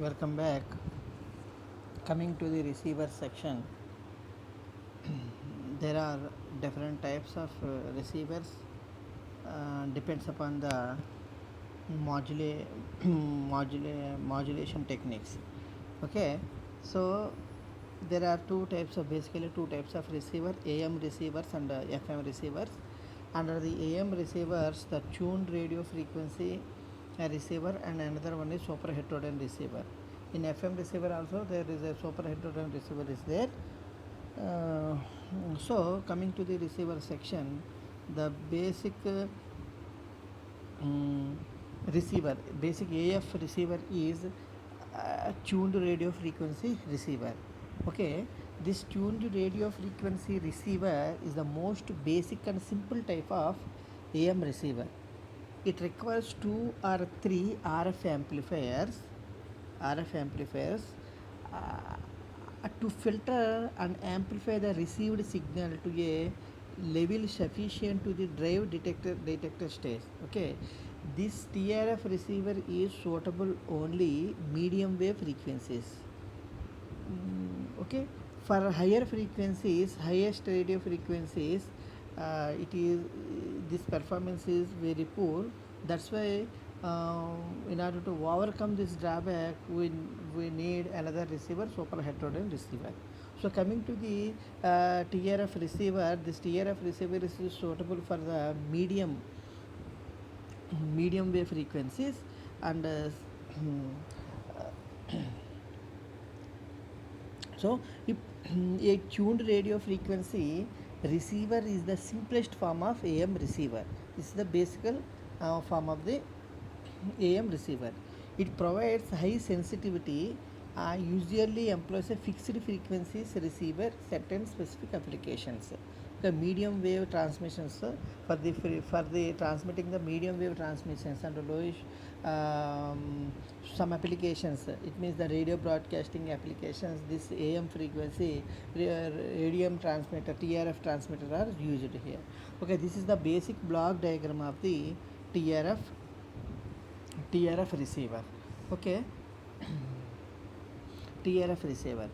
Welcome back. Coming to the receiver section, there are different types of receivers. Depends upon the modulation techniques. Okay, so there are two types of receiver: AM receivers and FM receivers. Under the AM receivers, the tuned radio frequency receiver, and another one is super heterodyne receiver. In FM receiver also there is a super heterodyne receiver is there. uh, so coming to the receiver section, the basic mm, basic AF receiver is tuned radio frequency receiver. Okay, this tuned radio frequency receiver is the most basic and simple type of AM receiver. It requires two or three RF amplifiers to filter and amplify the received signal to a level sufficient to the drive detector stage. Okay, this TRF receiver is suitable only medium wave frequencies. Okay, for higher frequencies, highest radio frequencies, it is this performance is very poor. That's why in order to overcome this drawback, we need another receiver, super heterodyne receiver. So coming to the TRF receiver, this TRF receiver is suitable for the medium wave frequencies, and so if a tuned radio frequency receiver is the simplest form of AM receiver. This is the basic form of the AM receiver. It provides high sensitivity, usually employs a fixed frequencies receiver certain specific applications. The medium wave transmissions, for the transmitting the medium wave transmissions and lowish some applications. It means the radio broadcasting applications. This AM frequency radium transmitter, TRF transmitter are used here. Okay, this is the basic block diagram of the TRF receiver. Okay, TRF receiver.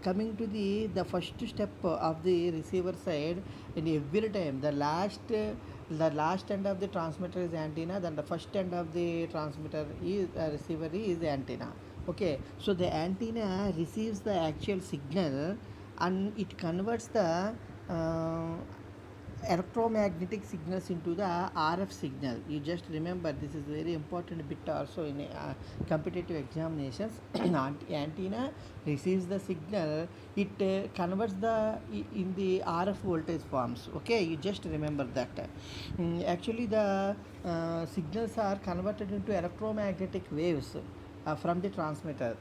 Coming to the first step of the receiver side, in every time the last end of the transmitter is antenna, then the first end of the transmitter is receiver is antenna. Okay, so the antenna receives the actual signal and it converts the uh, electromagnetic signals into the RF signal. You just remember, this is very important bit also in competitive examinations. Antenna receives the signal, it converts in the RF voltage forms. Okay, you just remember that. Actually the signals are converted into electromagnetic waves from the transmitter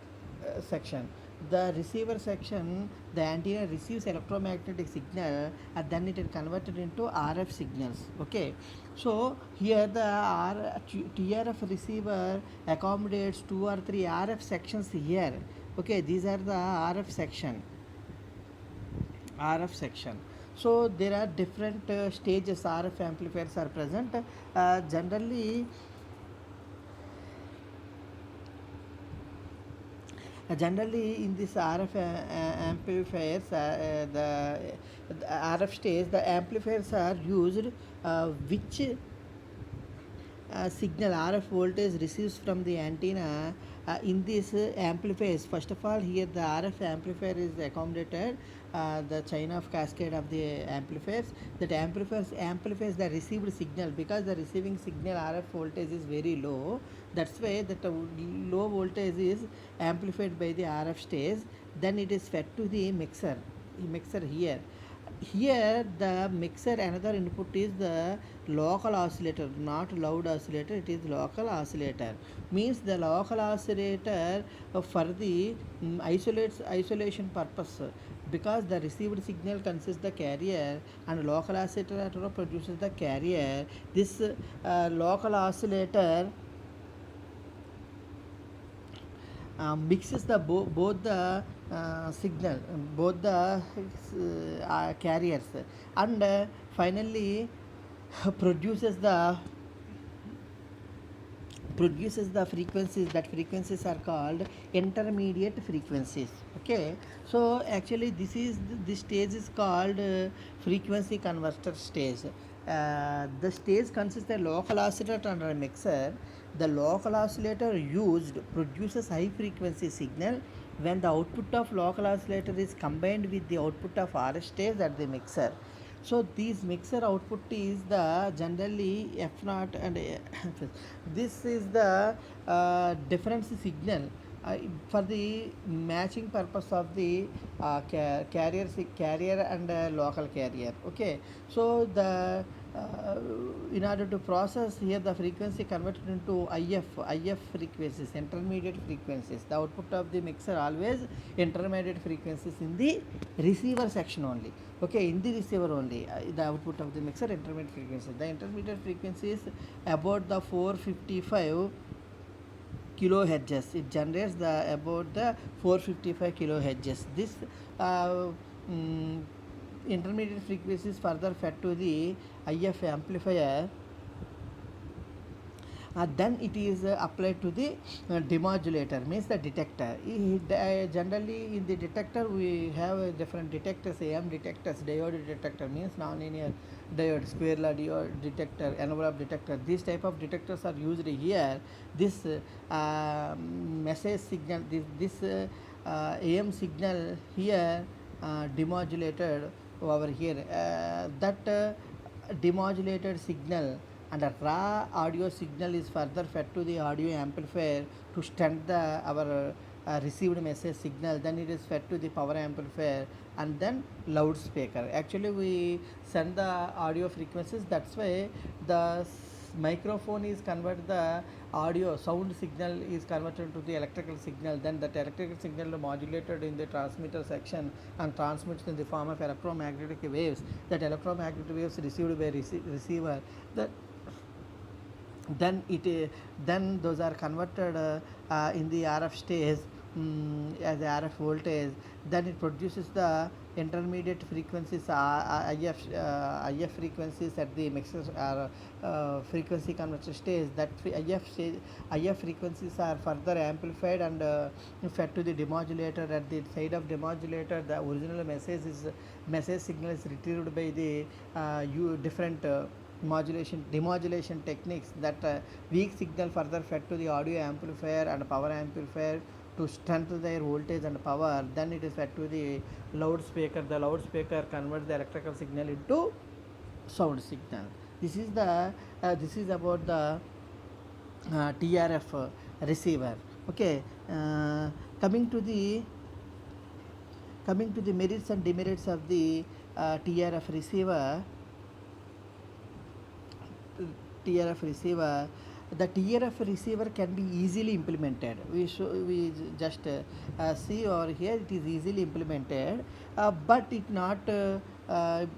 section. The receiver section, the antenna receives electromagnetic signal and then it is converted into RF signals. Okay, so here the TRF receiver accommodates two or three RF sections here. Okay, these are the RF section. So there are different stages RF amplifiers are present. Generally in this RF amplifiers, the RF stage, the amplifiers are used which signal RF voltage receives from the antenna in these amplifiers. First of all, here the RF amplifier is accommodated the chain of cascade of the amplifiers. That amplifiers amplifies the received signal, because the receiving signal RF voltage is very low. That's why that low voltage is amplified by the RF stage. Then it is fed to the mixer here. Here the mixer, another input is the local oscillator, not loud oscillator, it is local oscillator. Means the local oscillator for the isolation purpose, because the received signal consists the carrier and local oscillator produces the carrier. This local oscillator mixes the both the signal, both the carriers, and finally produces the produces the frequencies. That frequencies are called intermediate frequencies. Okay, so actually this stage is called frequency converter stage. The stage consists of a local oscillator and a mixer. The local oscillator used produces high frequency signal when the output of local oscillator is combined with the output of RF stage at the mixer. So these mixer output is the generally f naught and this is the difference signal uh, for the matching purpose of the carrier and local carrier. Okay, so the in order to process here the frequency converted into IF frequencies, intermediate frequencies. The output of the mixer always intermediate frequencies in the receiver section only. Okay, in the receiver only the output of the mixer intermediate frequencies. The intermediate frequencies about the 455 kilohertz. It generates the about the 455 kilohertz. This uh, mm, intermediate frequencies further fed to the IF amplifier. Then it is applied to the demodulator, means the detector. Generally in the detector we have different detectors, AM detectors, diode detector means nonlinear diode, square law diode detector, envelope detector. These type of detectors are used here. This message signal, this AM signal here demodulated over here. That demodulated signal and a raw audio signal is further fed to the audio amplifier to send the our received message signal. Then it is fed to the power amplifier and then loudspeaker. Actually we send the audio frequencies, that's why the microphone is convert the audio sound signal is converted to the electrical signal. Then that electrical signal modulated in the transmitter section and transmits in the form of electromagnetic waves. That electromagnetic waves received by receiver, that then then those are converted in the RF stage as RF voltage. Then it produces the intermediate frequencies, IF frequencies at the mixer frequency converter stage. That IF frequencies are further amplified and fed to the demodulator. At the side of demodulator, the original message signal is retrieved by the different demodulation techniques. That weak signal further fed to the audio amplifier and power amplifier to strengthen their voltage and power. Then it is fed to the loudspeaker. The loudspeaker converts the electrical signal into sound signal. This is about the TRF receiver. Okay, coming to the merits and demerits of the TRF receiver. TRF receiver, the TRF receiver can be easily implemented. We just see over here, it is easily implemented, but it not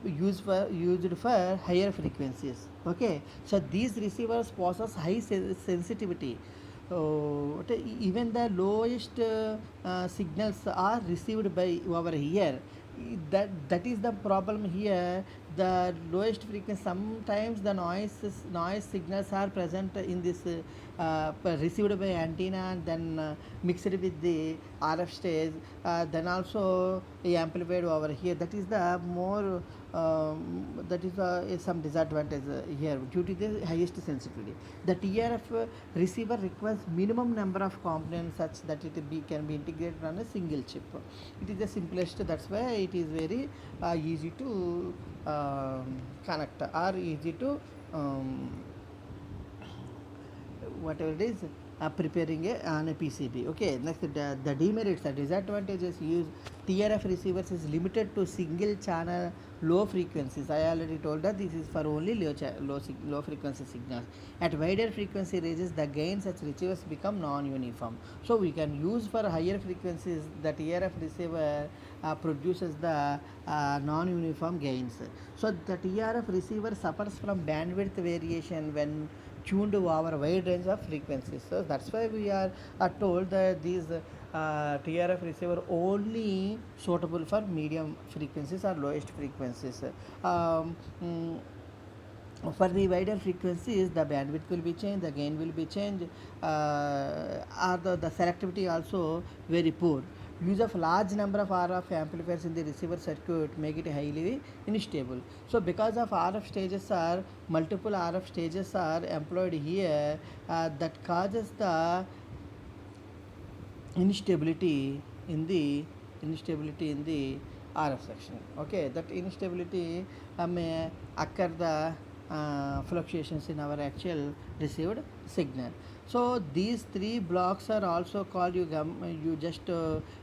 used for higher frequencies. Okay, so these receivers possess high sensitivity. Even the lowest signals are received by over here. That is the problem here. The lowest frequency, sometimes the noise signals are present in this received by antenna and then mixed with the RF stage, then also amplified over here. That is the more that is some disadvantage here due to the highest sensitivity. The TRF receiver requires minimum number of components such that can be integrated on a single chip. It is the simplest, that's why it is very easy to connect or easy to whatever it is preparing on a PCB. Okay, next the demerits, the disadvantages use TRF receivers is limited to single channel low frequencies. I already told that this is for only low frequency signals. At wider frequency ranges, the gain such receivers become non-uniform. So we can use for higher frequencies. The TRF receiver produces the non-uniform gains. So the TRF receiver suffers from bandwidth variation when tuned over a wide range of frequencies. So that's why we are told that these TRF receiver only suitable for medium frequencies or lowest frequencies. Um, mm, For the wider frequencies, the bandwidth will be changed, the gain will be changed, or the selectivity also very poor. Use of large number of RF amplifiers in the receiver circuit make it highly unstable. So because of RF stages are multiple RF stages are employed here, that causes the instability in the RF section. Okay, that instability may occur the fluctuations in our actual received signal. So these three blocks are also called, you just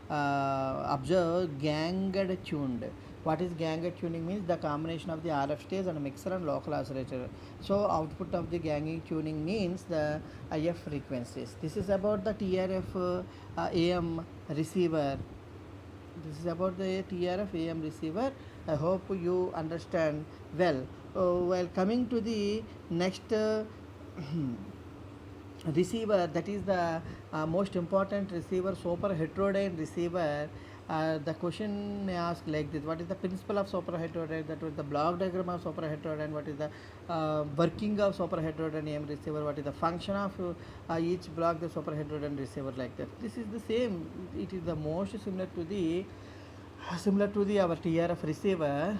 observe ganged tuned. What is ganged tuning means? The combination of the RF stage and mixer and local oscillator. So output of the ganging tuning means the IF frequencies. This is about the TRF AM receiver. This is about the TRF AM receiver. I hope you understand well. While coming to the next receiver, that is the most important receiver, super heterodyne receiver. The question may ask like this: what is the principle of super heterodyne? That was the block diagram of super heterodyne. What is the working of super heterodyne AM receiver? What is the function of each block the super heterodyne receiver, like that? This is the same. It is the most similar to the our TRF receiver,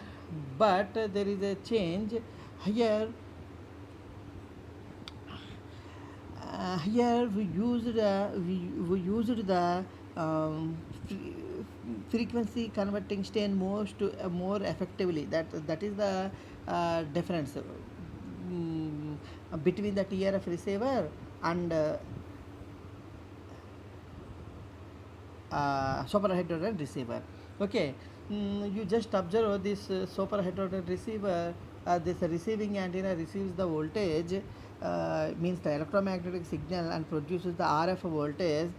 but there is a change here. Here we used the um, frequency converting stain more effectively. That is the difference between the TRF receiver and super heterodyne receiver. Okay, you just observe this super heterodyne receiver. This receiving antenna receives the voltage, means the electromagnetic signal, and produces the RF voltage.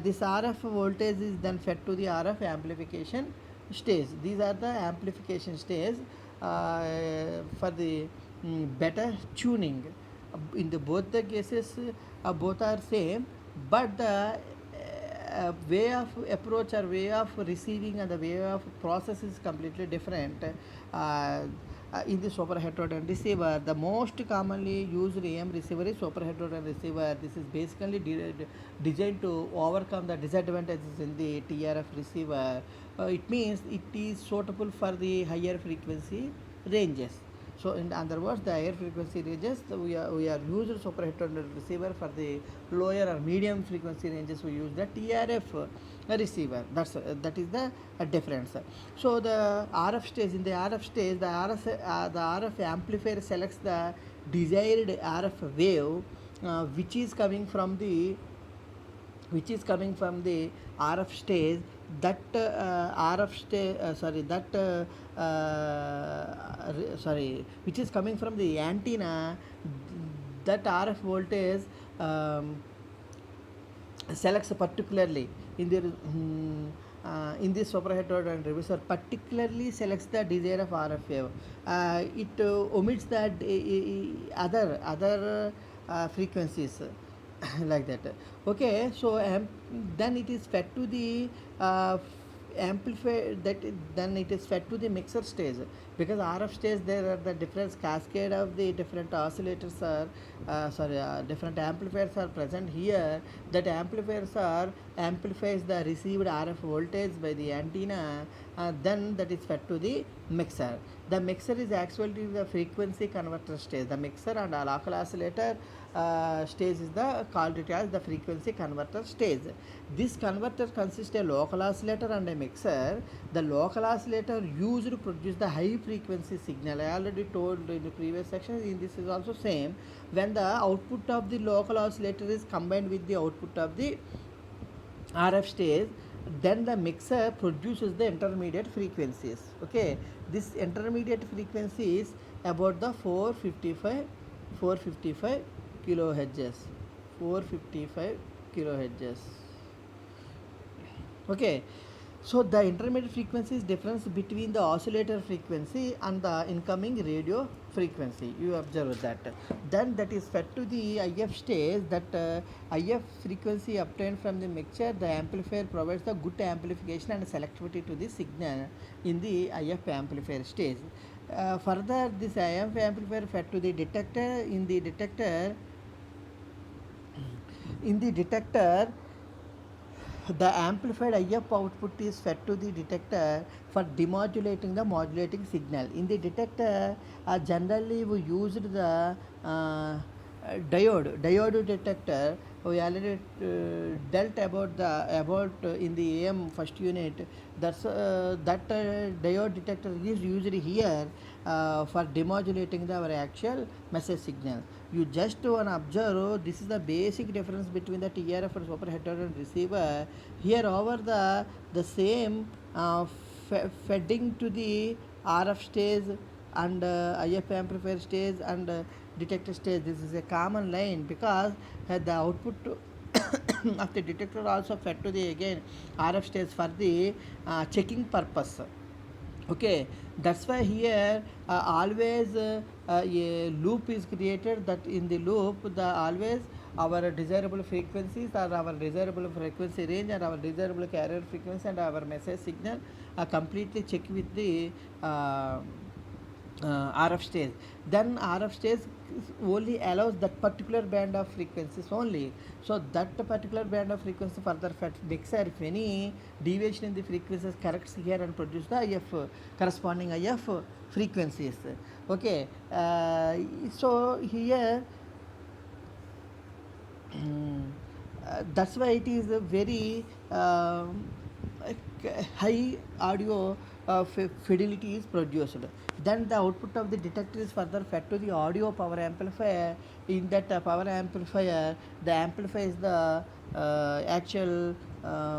This RF voltage is then fed to the RF amplification stage. These are the amplification stage for the better tuning. In the both the cases, both are same, but the way of approach or way of receiving and the way of process is completely different. In the super heterodyne receiver, the most commonly used AM receiver is super heterodyne receiver. This is basically designed to overcome the disadvantages in the TRF receiver. It means it is suitable for the higher frequency ranges. So in other words, the higher frequency ranges, we are used super heterodyne receiver. For the lower or medium frequency ranges, we use the TRF receiver. That is the difference. So the RF stage, in the RF stage, the RF amplifier selects the desired RF wave, which is coming from the RF stage. That RF stage, which is coming from the antenna. That RF voltage selects particularly in the in this super heterodyne receiver, particularly selects the desired of RF wave. It omits the other frequencies like that. Okay, so then it is fed to the amplifier. Then it is fed to the mixer stage, because RF stage there are the different cascade of the different oscillators are different amplifiers are present here. That amplifiers are amplifies the received RF voltage by the antenna. Then that is fed to the mixer. The mixer is actually the frequency converter stage. The mixer and a local oscillator stage is the called it as the frequency converter stage. This converter consists a local oscillator and a mixer. The local oscillator used to produce the high frequency signal. I already told in the previous section. In this is also same. When the output of the local oscillator is combined with the output of the RF stage, then the mixer produces the intermediate frequencies. Okay, this intermediate frequency is about the 455 kilohertz. 455 kilohertz. Okay, so the intermediate frequency is difference between the oscillator frequency and the incoming radio frequency. You observe that. Then that is fed to the IF stage. That IF frequency obtained from the mixture, the amplifier provides the good amplification and selectivity to the signal in the IF amplifier stage. Further, this IF amplifier fed to the detector. In the detector, the amplified IF output is fed to the detector for demodulating the modulating signal. In the detector, generally we used the diode detector. We already dealt about in the AM first unit. That diode detector is used here for demodulating our actual message signal. You just want to observe, this is the basic difference between the TRF and super heterogeneous receiver. Here over the same feeding to the RF stage and IF amplifier stage and detector stage. This is a common line because the output of the detector also fed to the again RF stage for the checking purpose. Okay, that's why here always a loop is created, that in the loop the always our desirable frequencies or our desirable frequency range and our desirable carrier frequency and our message signal are completely checked with the RF stage. Then RF stage only allows that particular band of frequencies only. So that particular band of frequency further mixer, if any deviation in the frequencies corrects here and produce the IF corresponding IF frequencies. Okay, so here that's why it is a very high audio fidelity is produced. Then the output of the detector is further fed to the audio power amplifier. In that power amplifier, the amplifier is the actual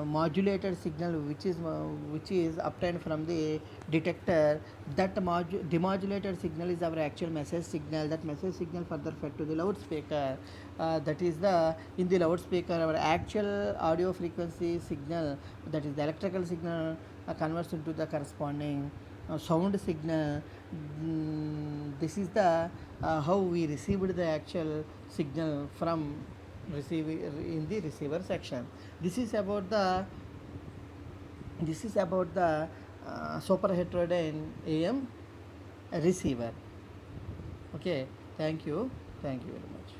modulated signal which is obtained from the detector. That demodulated signal is our actual message signal. That message signal further fed to the loudspeaker. That is the in the loudspeaker our actual audio frequency signal, that is the electrical signal, converts into the corresponding sound signal. This is the how we received the actual signal from receiver in the receiver section. This is about the super heterodyne AM receiver. Okay, thank you very much.